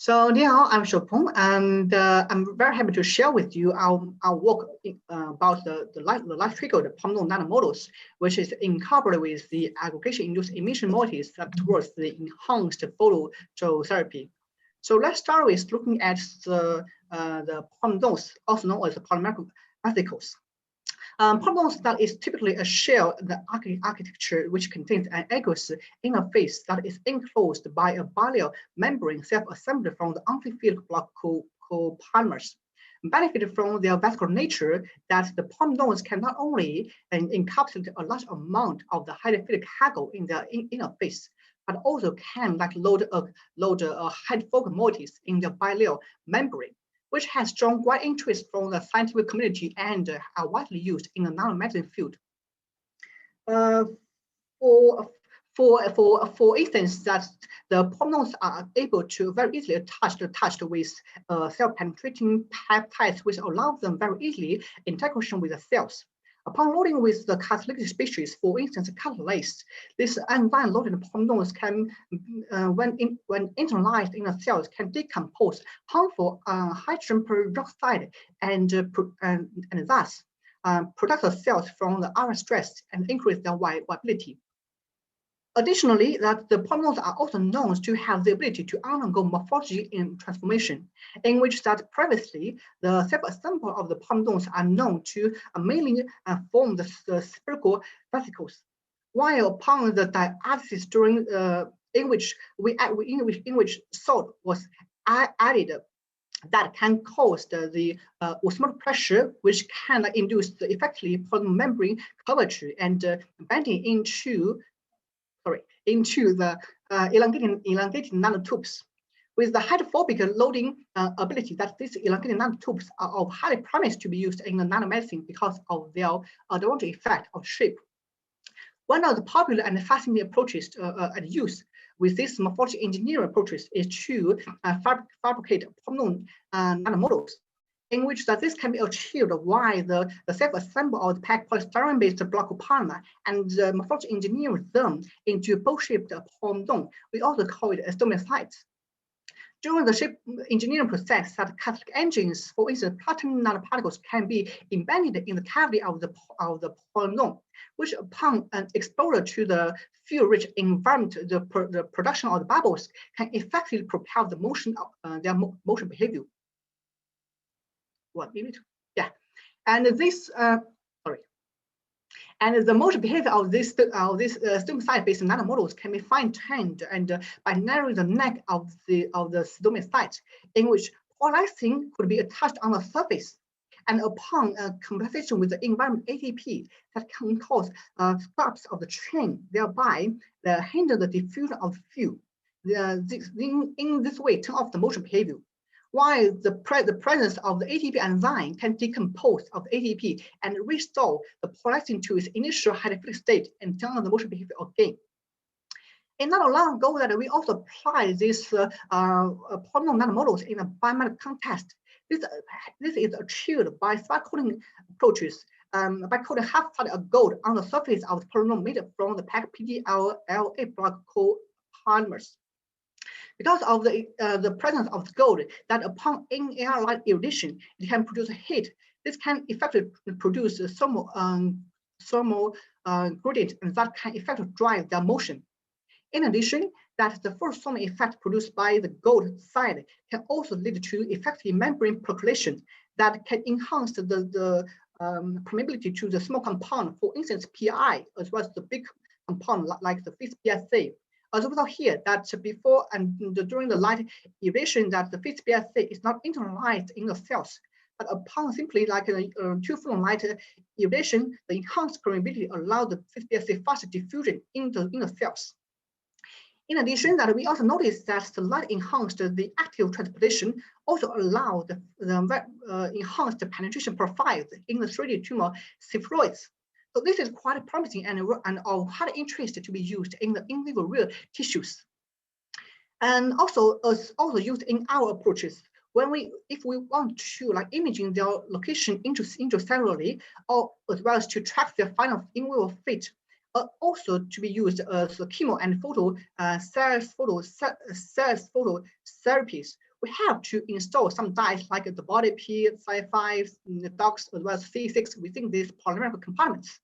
So now I'm Shoupeng, and I'm very happy to share with you our work about the light triggered polymer nanomotors, which is incorporated with the aggregation induced emission motifs towards the enhanced phototherapy. So let's start with looking at the polymers, also known as the polymer vesicles. Polymers that is typically a shell, the architecture which contains an aqueous interface that is enclosed by a bilayer membrane self-assembled from the unfulfilled block called polymers. Benefit from their vesicle nature that the polymers can not only encapsulate a large amount of the hydrophilic cargo in their interface, but also can load hydrophobic motifs in the bilayer membrane, which has drawn wide interest from the scientific community and are widely used in the nanomedicine field. For instance, that the polymers are able to very easily attach with cell-penetrating peptides, which allows them very easily integration with the cells. Upon loading with the catalytic species, for instance, catalase, this enzyme-loaded polymers can, when internalized in the cells, can decompose harmful hydrogen peroxide and thus protect the cells from the iron stress and increase their viability. Additionally, that the polymers are also known to have the ability to undergo morphology in transformation, in which that previously the self-assembly of the polymers are known to mainly form the spherical vesicles, while upon the diathesis during in which salt was added, that can cause the osmotic pressure, which can induce the effectively polymer membrane curvature and bending into the elongated nanotubes. With the hydrophobic loading ability, that these elongated nanotubes are of highly promise to be used in the nanomedicine because of their advantage effect of shape. One of the popular and fascinating approaches and use with this morphology engineering approaches is to fabricate polymer nanomotors, in which that this can be achieved while the self-assembly of the packed polystyrene-based block polymer and morphology engineer them into bowl-shaped polymer. We also call it stomatocytes. During the shape engineering process, that catalytic engines, for instance, platinum nanoparticles can be embedded in the cavity of the polymer, which upon an exposure to the fuel-rich environment, the production of the bubbles can effectively propel the motion of their motion behavior. 1 minute, yeah, and this and the motion behavior of this stomatocyte-based nanomodels can be fine-tuned and by narrowing the neck of the stomatocyte, in which polyethylene could be attached on the surface, and upon conversation with the environment ATP, that can cause stops of the chain, thereby hinder the diffusion of fuel. In this way, turn off the motion behavior. While the presence of the ATP enzyme can decompose of the ATP and restore the polyethylene to its initial hydrophilic state and turn on the motion behavior again. And not long ago that we also applied this polymer nanomodels in a biomedical context. This is achieved by spot coating approaches, by coating half part of gold on the surface of the polymer made from the packed PDLA block called polymers. Because of the presence of gold, that upon in-air light irradiation, it can produce heat. This can effectively produce thermal gradient, and that can effectively drive their motion. In addition, that the first thermal effect produced by the gold side can also lead to effective membrane percolation that can enhance the permeability to the small compound, for instance, PI, as well as the big compound like the fixed PSA. As a result here, that before and during the light irradiation, that the fixed PSA is not internalized in the cells, but upon simply like a two-photon light irradiation, the enhanced permeability allows the fixed PSA faster diffusion in the cells. In addition, that we also noticed that the light enhanced the active transportation also allow the enhanced penetration profiles in the 3D tumor spheroids. So this is quite promising and of high interest to be used in the in vivo real tissues. And also used in our approaches, if we want to imaging their location intracellularly, or as well as to track their final in vivo fate, also to be used as chemo and phototherapies, we have to install some dyes like the body P, Psi5, the DOX, as well as C6 within these polymeric compartments.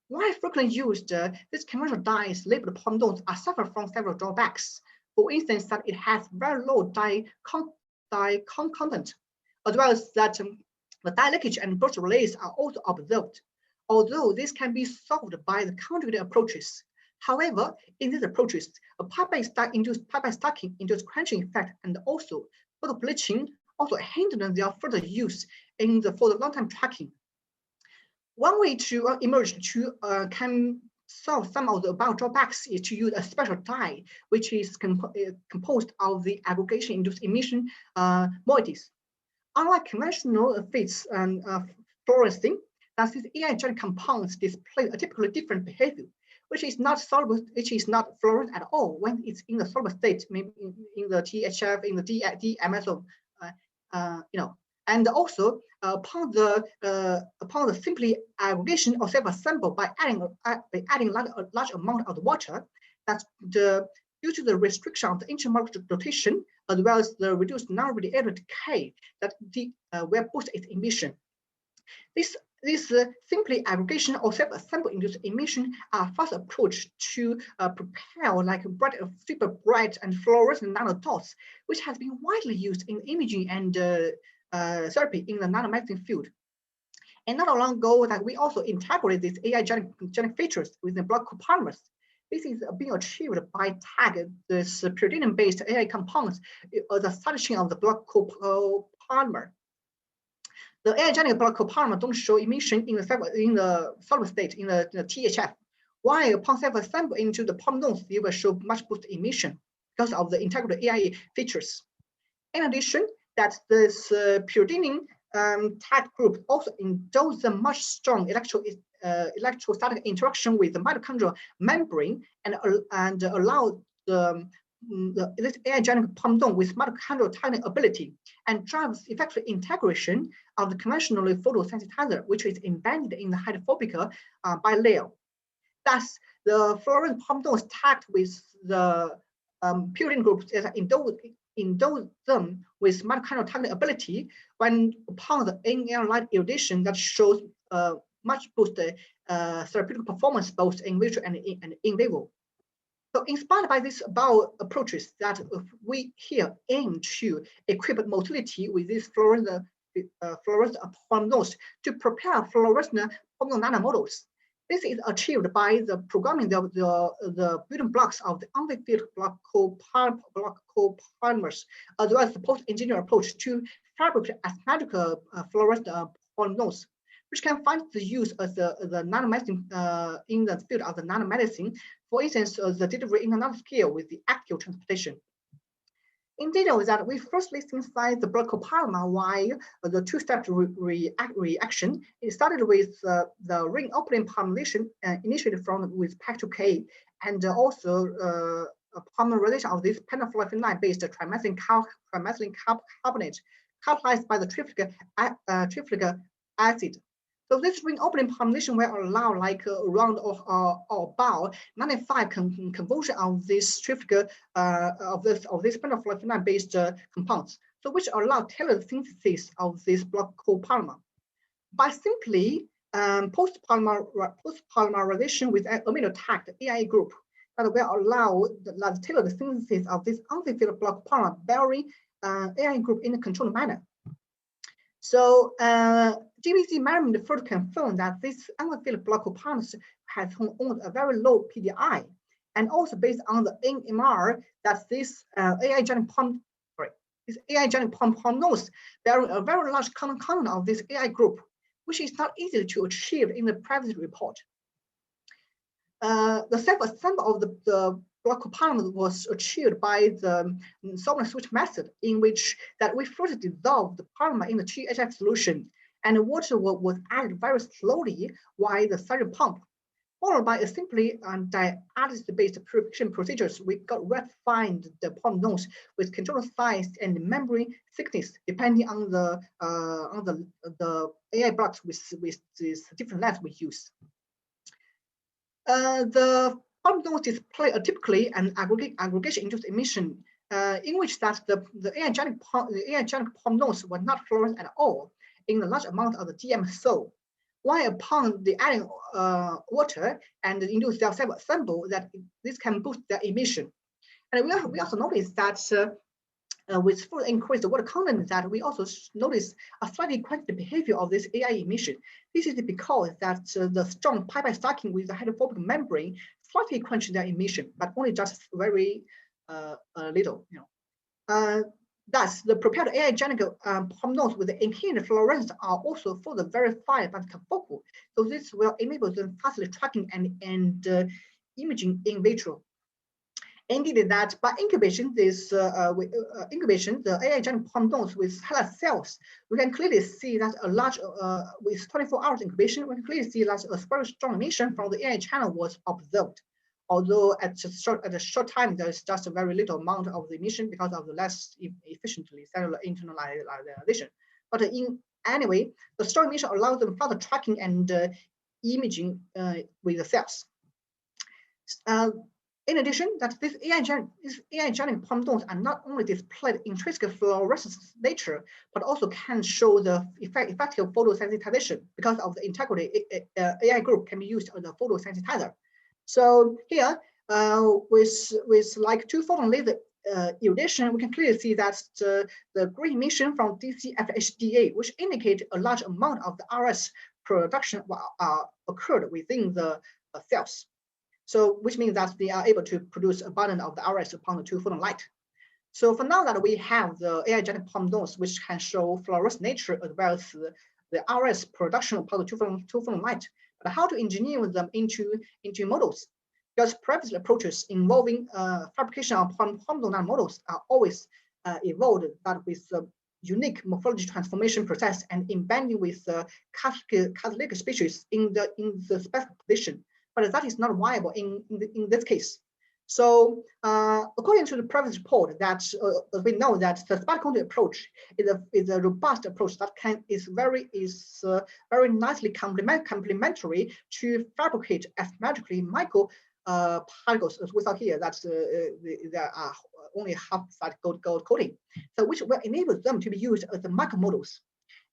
Why frequently used, these conventional dyes labeled polymersome are suffer from several drawbacks. For instance, that it has very low dye content, as well as that the dye leakage and burst relays are also observed, although this can be solved by the conjugated approaches. However, in these approaches, a pipe-by-induced stacking induced quenching effect and also photo bleaching also hinder their further use for the long-term tracking. One way to emerge to can solve some of the above drawbacks is to use a special dye, which is composed of the aggregation-induced emission moieties. Unlike conventional fits and fluorescing, that these AI-generated compounds display a typically different behavior, which is not soluble, which is not fluorescent at all when it's in the soluble state, maybe in the THF, in the DMSO, and also upon the simply aggregation or self-assemble by adding large amount of the water, that's due to the restriction of the intermolecular rotation as well as the reduced non-radiative decay that will boost its emission. This simply aggregation or self-assemble induced emission are fast approach to propel like super bright and fluorescent nanodots, which has been widely used in imaging and therapy in the nanomedicine field. And not long ago, that we also integrated these AI-genic features within block copolymers. This is being achieved by tagging this pyridinium-based AI compounds the side chain of the block copolymer. The AI-genic block copolymer don't show emission in the solid state in the THF, while upon self-assemble into the polymersome, it will show much boost emission because of the integrated AI features. In addition, that this pyridinium tag group also induces a much strong electrostatic interaction with the mitochondrial membrane and allow this AI-genic polymersome with mitochondrial targeting ability and drives effective integration of the conventional photosensitizer, which is embedded in the hydrophobic bilayer. Thus, the fluorescent polymerse is tagged with the pyridine groups that induce them with mitochondrial targeting ability when upon the in-air light irradiation that shows much boosted therapeutic performance both in vitro and in vivo. So inspired by these above approaches that we here aim to equip motility with these fluorescent polymerse to prepare fluorescent nanomotors. This is achieved by the programming the building blocks of the unfilled block copolymers, as well as the post-engineered approach to fabricate asymmetrical fluorescent polymerse, which can find the use as the nanomedicine in the field of the nanomedicine. For instance, the delivery in another scale with the active transportation. In detail, that we firstly synthesize the block copolymer while the two-step reaction. It started with the ring opening formulation initiated with Pac2K and also polymerization of this pentafluorophenols-based trimethylene carbonate catalyzed by the trifluoric acid. So this ring opening formulation will allow like around or about 95 conversion of this trifluoric of this pentafluorophenols based compounds. So which allow tailored synthesis of this block copolymer. By simply post-polymerization with amino tagged AIE group that will allow the tailored synthesis of this unfilled block polymer bearing AIE group in a controlled manner. So GBC measurement further confirmed that this unfilled block polymers has a very low PDI, and also based on the NMR that this AI-genic polymerse bearing a very large content of this AI group, which is not easy to achieve in the previous report. The self-assemble of the block copolymer was achieved by the solvent switch method, in which that we first dissolved the polymer in the THF solution, and water was added very slowly while the cycle pump, followed by a simply dialysis-based purification procedures. We got refined the polymerse with controlled size and membrane thickness depending on the AI blocks with these different lengths we use. The polymerse display typically an aggregation induced emission in which that the AI-genic polymersome were not fluorescent at all in the large amount of the DM soil. While upon the adding water and the induced sample, that this can boost the emission. And we also noticed that with further increased water content, that we also notice a slightly quantitative behavior of this AI emission. This is because that the strong pi stacking with the hydrophobic membrane slightly quenches their emission, but only just very little. Thus, the prepared AI-genic polymersome with the inherent fluorescence are also further verified by the confocal. So this will enable them fastly tracking and imaging in vitro. Indeed, that by incubation, incubation, the AI-genic polymersome with highlight cells, we can clearly see that a large, with 24 hours incubation, we can clearly see that a very strong emission from the AI channel was observed. Although at a short time, there's just a very little amount of the emission because of the less efficiently cellular internalization. But anyway, the strong emission allows them further tracking and imaging with the cells. In addition, that these AI-genic polymersome are not only displayed intrinsic fluorescence nature, but also can show the effective photosensitization because of the integrity AI group can be used as a photosensitizer. So here, with like 2 photon laser irradiation, we can clearly see that the green emission from DCFHDA, which indicate a large amount of the ROS production occurred within the cells. So which means that they are able to produce abundance of the ROS upon the 2 photon light. So for now that we have the AI-genic polymersome, which can show fluorescent nature as well as the ROS production upon the 2 photon light. But how to engineer them into models? Because previous approaches involving fabrication of polymersome nanomodels are always evolved that with the unique morphology transformation process and embedding with catalytic species in the specific position. But that is not viable in this case. So according to the previous report, that we know that the spatial-controlled approach is a robust approach that is very nicely complementary to fabricate asymmetrically micro particles, as we saw here. That there are only half-side gold coating, so which will enable them to be used as the micro models.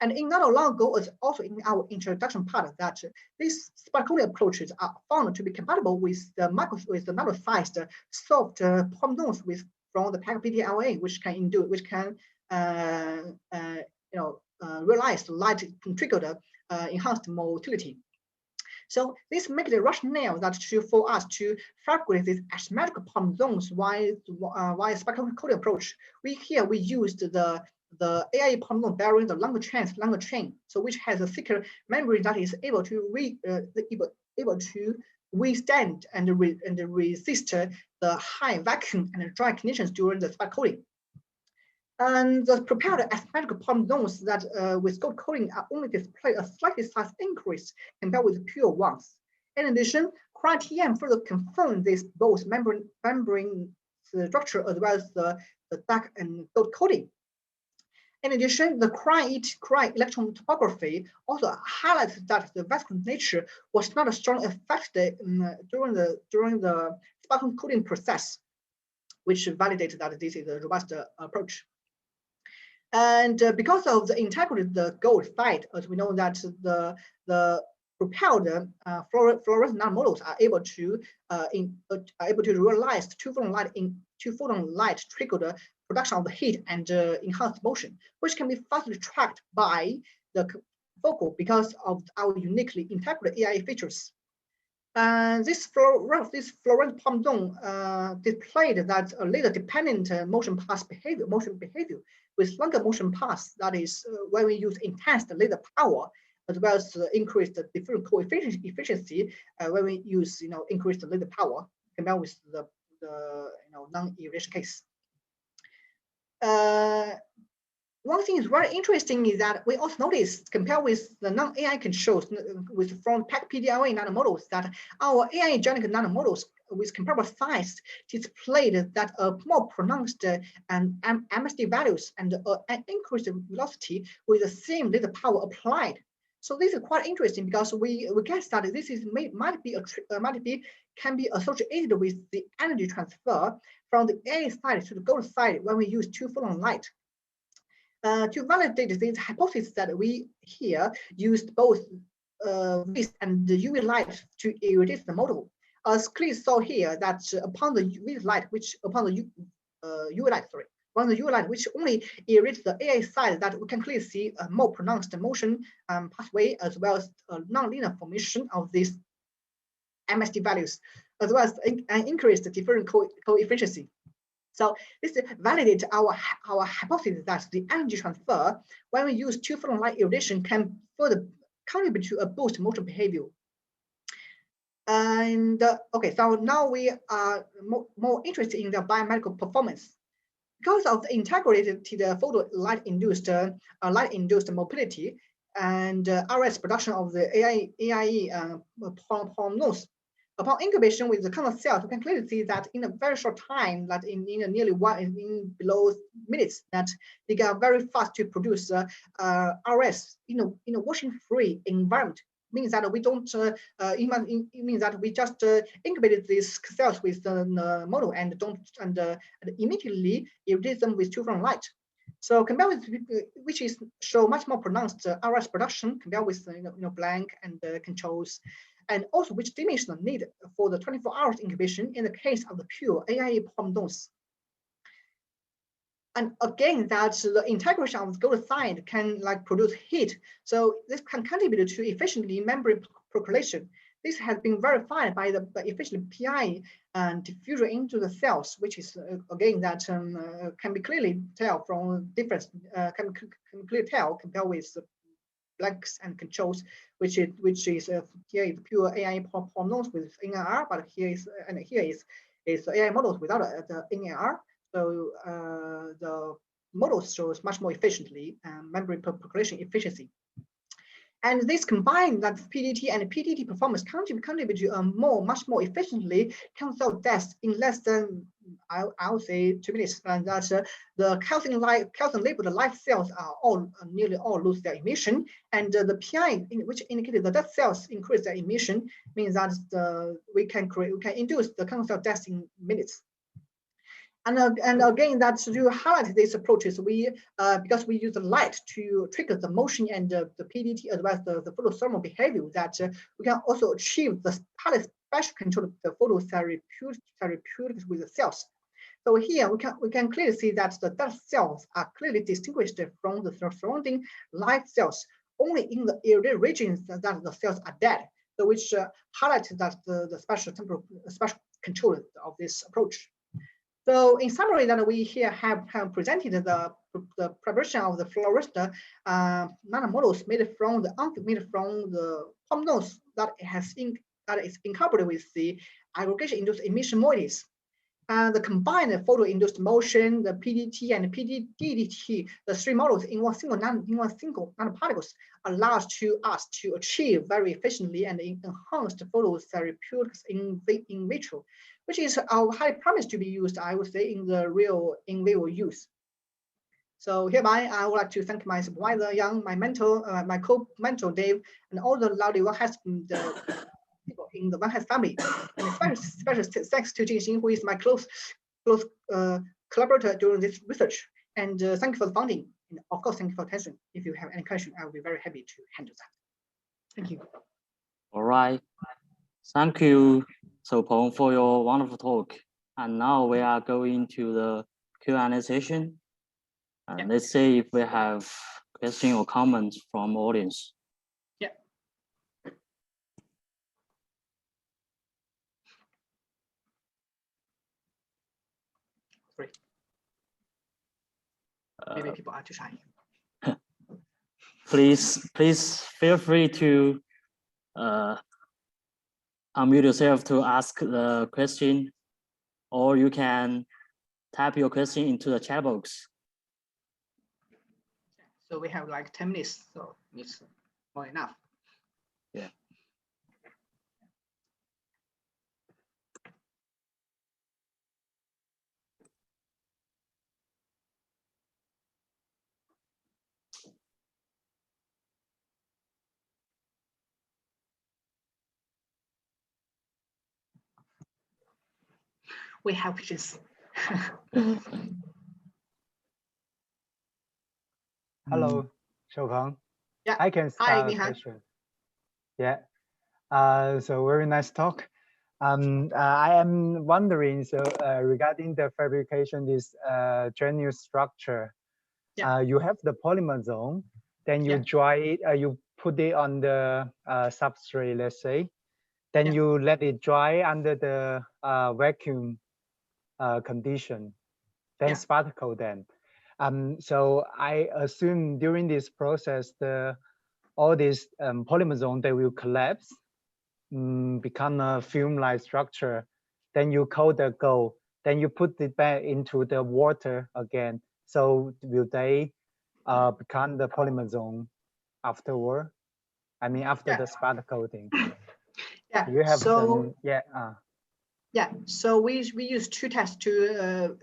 And in not long ago, as also in our introduction part, that these spatial-controlled approaches are found to be compatible with the nano-sized soft polymersome from the PDLA, which can realize light triggered enhanced motility. So this makes the rationale that for us to fabricate these asymmetrical polymersome via spatial-controlled approach, we used the AI polymersome bearing the longer chain, so which has a thicker membrane that is able to withstand and resist the high vacuum and dry conditions during the spot coating. And the prepared asymmetrical polymersome that with gold coating are only display a slightly size increase compared with the pure ones. In addition, cryo-TM further confirmed this both membrane structure as well as the dark and gold coating. In addition, the cryo-electron topography also highlights that the vascular nature was not a strong effect during the spatial coating process, which validates that this is a robust approach. And because of the integrity of the gold side, as we know that the propelled fluorescent nanomodels are able to realize 2 photon light triggered production of the heat and enhanced motion, which can be fastly tracked by the focal because of our uniquely integrated AI features. This fluorescent polymersome displayed that a laser-dependent motion behavior with longer motion paths. That is when we use enhanced laser power as well as increased different efficiency when we use increased laser power compared with the non-irradiation case. One thing is very interesting is that we also noticed, compared with the non-AI controls from PDLA nanomodels, that our AI-genic nanomodels with comparable size displayed that a more pronounced MSD values and an increased velocity with the same laser power applied. So this is quite interesting because we guess that this is can be associated with the energy transfer from the A side to the gold side when we use two photon light. To validate this hypothesis that we here used both vis and the UV light to irradiate the model. As clearly saw here that upon the UV light, UV light, upon the UV light which only irradiates the AI side, that we can clearly see a more pronounced motion pathway, as well as a nonlinear formation of these MSD values, as well as an increased different co-efficiency. So this validates our hypothesis that the energy transfer when we use two photon light irradiation can further contribute to a boost motion behavior. And okay, so now we are more interested in the biomedical performance. Because of the integrated photo light-induced mobility and ROS production of the AIE polymersome. Upon incubation with the cancer cells, we can clearly see that in a very short time, that in below minutes, that they get very fast to produce ROS in a washing-free environment. Means that we don't. It means that we just incubated these cells with the model and immediately irradiate them with two photon light. So compared with which is show much more pronounced ROS production compared with blank and controls. And also which diminish the need for the 24 hours incubation in the case of the pure AIE polymersome. And again, that the integration of the gold side can produce heat. So this can contribute to efficiently membrane percolation. This has been verified by the efficient PI and diffusion into the cells, which is again that can be clearly tell from difference. Can clearly tell compared with blanks and controls, which is here is pure AI polymersome with NIR, but here is AI models without the NIR. So the model shows much more efficiently membrane percolation efficiency. And this combined that PDT and PDT performance contribute to much more efficiently cancer cell deaths in less than I would say 2 minutes. And that the calcium labeled live cells are nearly all lose their emission, and the PI which indicated that dead cells increase their emission means that we can induce the cancer cell deaths in minutes. And again, that to highlight these approaches, we because we use the light to trigger the motion and the PDT as well as the photothermal behavior, that we can also achieve the highly spatial control of the phototherapeutics with the cells. So here we can clearly see that the dead cells are clearly distinguished from the surrounding live cells only in the irradiated regions that the cells are dead. So which highlights that the spatial control of this approach. So in summary, that we here have presented the preparation of the fluorescent nanomotors made from the polymersome that is incorporated with the aggregation induced emission moieties. The combined photo-induced motion, the PDT and PDDT, the three models in one single nanoparticles allows us to achieve very efficiently and enhanced phototherapeutics in vitro, which is highly promised to be used, I would say, in the real in vivo use. So hereby, I would like to thank my supervisor, Yang, my mentor, my co-mentor, Dave, and all the lovely people in the One Hest family. And special thanks to Jingxin, who is my close collaborator during this research. And thank you for the funding. And of course, thank you for attention. If you have any question, I will be very happy to handle that. Thank you. All right. Thank you, Shoupeng, for your wonderful talk. And now we are going to the Q&A session. And yeah, let's see if we have questions or comments from audience. Yeah. Great. Maybe people are too shy. Please feel free to unmute yourself to ask the question, or you can type your question into the chat box. So we have like 10 minutes, so it's more enough. Yeah. We have questions. Hello, Shoupeng. Yeah. I can Hi, start a Mihan. question. Yeah. So very nice talk. I am wondering, so regarding the fabrication, this granule structure, Yeah. you have the polymersome, then you Yeah. dry it, you put it on the substrate, let's say, then Yeah. you let it dry under the vacuum condition, then Yeah. sparkle then. So I assume during this process, all these polymersome, they will collapse, become a film-like structure. Then you coat the gold, then you put it back into the water again. So will they become the polymersome afterward? I mean, after the spot coating. Yeah. You have so some, yeah. Yeah, so we use two tests to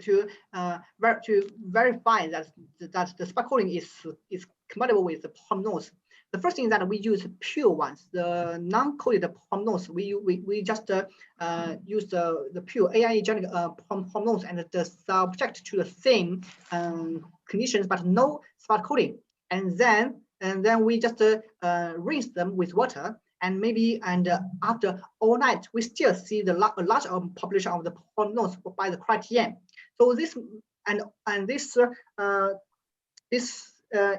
verify that the spot coating is compatible with the polymersome. The first thing is that we use pure ones, the non-coated polymersome. We just use the pure AIE-genic polymersome and the subject to the same conditions, but no spot coating. And then we just rinse them with water. And after all night, we still see the large population of the polymersome by the criterion. So this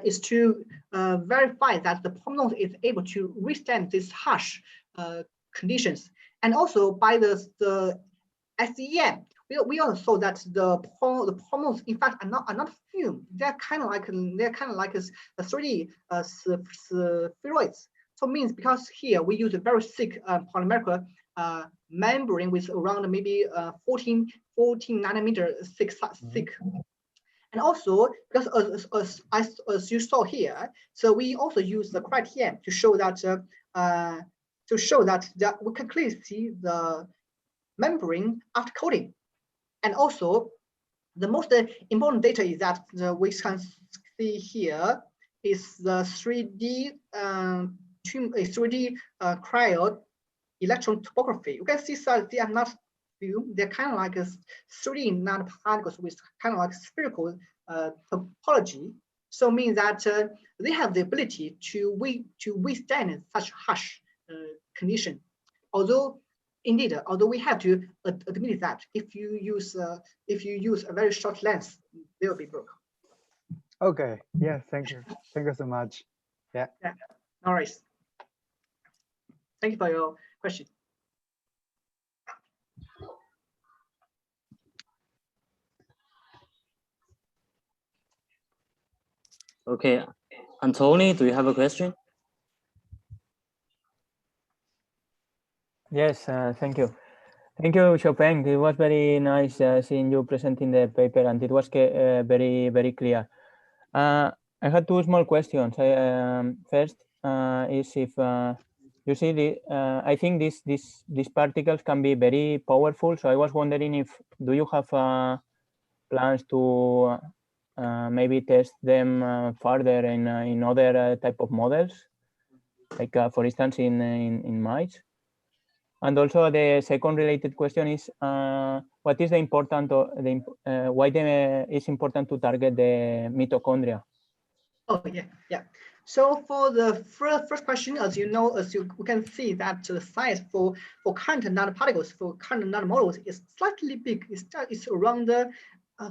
is to verify that the polymersome is able to withstand these harsh conditions. And also by the SEM, we also saw that the polymers in fact are not film. They're kind of like a 3D spheroids. So means because here we use a very thick polymeric membrane with around maybe 14 nanometer thick. And also because as you saw here, so we also use the criterion to show that we can clearly see the membrane after coating. And also the most important data is that we can see here is the 3D 3D cryo electron topography. You can see that they are not film, they're kind of like a 3D nanoparticles with kind of like spherical topology. So means that they have the ability to withstand such harsh condition. Although we have to admit that if you use a very short lens, they will be broke. Okay. Yeah. Thank you. Thank you so much. Yeah. Yeah. No worries. Thank you for your question. Okay, Antony, do you have a question? Yes, thank you. Thank you, Shoupeng. It was very nice seeing you presenting the paper, and it was very, very clear. I had two small questions. First is if you see I think these particles can be very powerful. So I was wondering if do you have plans to maybe test them further in other type of models, like for instance in mice. And also the second related question is what is the important why it's important to target the mitochondria? Oh yeah. So for the first question, as you can see that the size for current nanoparticles, for current nanomotors is slightly big. It's around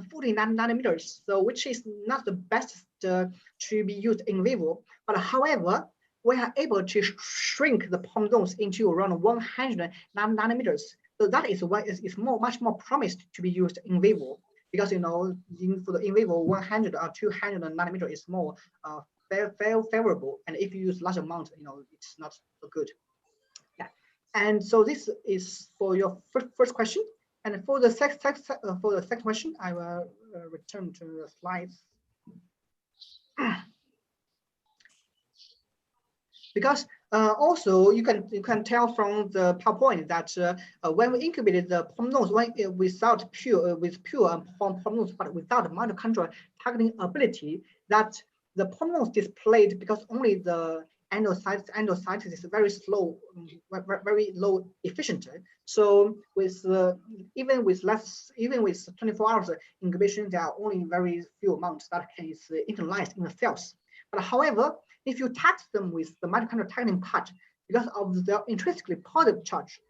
40 nanometers, so which is not the best to be used in vivo. But however, we are able to shrink the polymersome into around 100 nanometers. So that is why it's much more promised to be used in vivo. Because for the in vivo 100 or 200 nanometer is more favorable, and if you use large amount, it's not so good. Yeah, and so this is for your first question, and for the second question, I will return to the slides. Because also you can tell from the PowerPoint that when we incubated the polymersome with pure polymersome, but without mitochondrial targeting ability, that the polymersome displayed because only the endocytes is very slow, very low efficient. So with even with 24 hours incubation, there are only very few amounts that is internalized in the cells. But however, if you tax them with the mitochondrial tagging part, because of their intrinsically positive charge,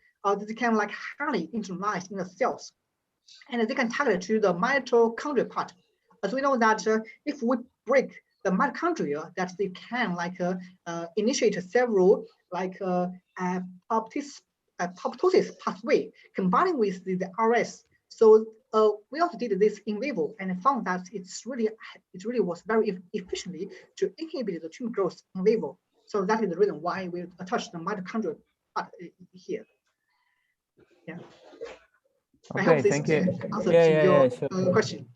they can like highly internalize in the cells, and they can target to the mitochondria part. As we know that if we break the mitochondria, that they can like initiate several like apoptosis pathway combining with the RS. So we also did this in vivo and found that it really was very efficiently to inhibit the tumor growth in vivo. So that is the reason why we attach the mitochondria part here. Yeah. Okay, thank you. Sure. Question.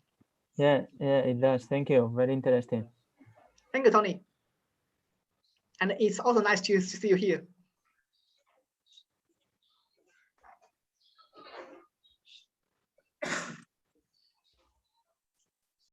Yeah, it does. Thank you. Very interesting. Thank you, Tony. And it's also nice to see you here.